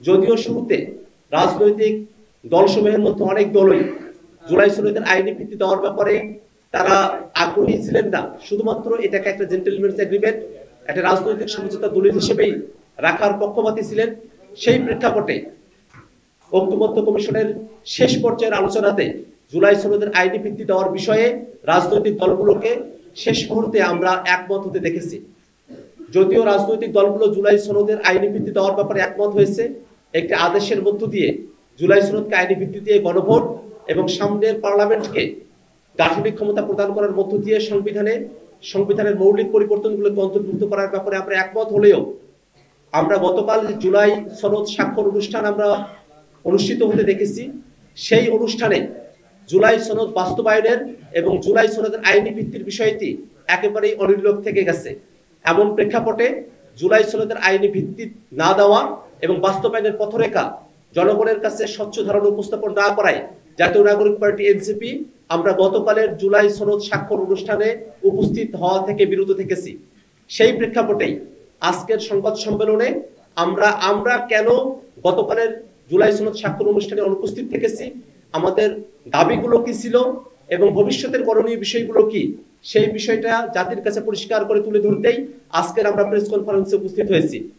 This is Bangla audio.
যদিও শুরুতে রাজনৈতিক দলসমূহের মধ্যে অনেক দলই জুলাই সনদের আইনি ভিত্তি দেওয়ার ব্যাপারে তারা আগ্রহী ছিলেন না, শুধুমাত্র এটাকে একটা জেন্টলম্যানস এগ্রিমেন্ট, একটা রাজনৈতিক সমঝোতা দলিল হিসেবেই রাখার পক্ষপাতী ছিলেন। সেই প্রেক্ষাপটে ঐক্যমত্য কমিশনের শেষ পর্যায়ের আলোচনাতে জুলাই সনদের আইনি ভিত্তি দেওয়ার বিষয়ে রাজনৈতিক দলগুলোকে শেষ মুহূর্তে আমরা একমত হতে দেখেছি। যদিও রাজনৈতিক দলগুলো জুলাই সনদের আইনি ভিত্তি দেওয়ার ব্যাপারে একমত হয়েছে, একটি আদেশের মধ্য দিয়ে জুলাই সনদকে আইনি ভিত্তি দিয়ে গণভোট এবং সামনের পার্লামেন্টকে গাঠনিক ক্ষমতা প্রদান করার মধ্য দিয়ে সংবিধানের মৌলিক পরিবর্তনগুলোকে অন্তর্ভুক্ত করার ব্যাপারে আমরা একমত হলেও আমরা গতকাল জুলাই সনদ স্বাক্ষর অনুষ্ঠান আমরা অনুষ্ঠিত হতে দেখেছি। সেই অনুষ্ঠানে জুলাই সনদ বাস্তবায়নের এবং জুলাই সনদের আইনি ভিত্তির বিষয়টি একেবারেই অনির্লোক থেকে গেছে। এমন প্রেক্ষাপটে জুলাই সনদের আইনি ভিত্তি না দেওয়া এবং বাস্তবায়নের পথরেখা জনগণের কাছে স্বচ্ছ ধারণা উপস্থাপন না করায় জাতীয় নাগরিক পার্টি এনসিপি আমরা গতকালের জুলাই সনদ স্বাক্ষর অনুষ্ঠানে উপস্থিত হওয়া থেকে বিরত থেকেছি। সেই প্রেক্ষাপটেই আজকের সংবাদ সম্মেলনে আমরা কেন গতকালের জুলাই সনদ স্বাক্ষর অনুষ্ঠানে অনুপস্থিত থেকেছি, আমাদের দাবিগুলো কি ছিল এবং ভবিষ্যতের করণীয় বিষয়গুলো কি, সেই বিষয়টা জাতির কাছে পরিষ্কার করে তুলে ধরতেই আজকের আমরা প্রেস কনফারেন্সে উপস্থিত হয়েছি।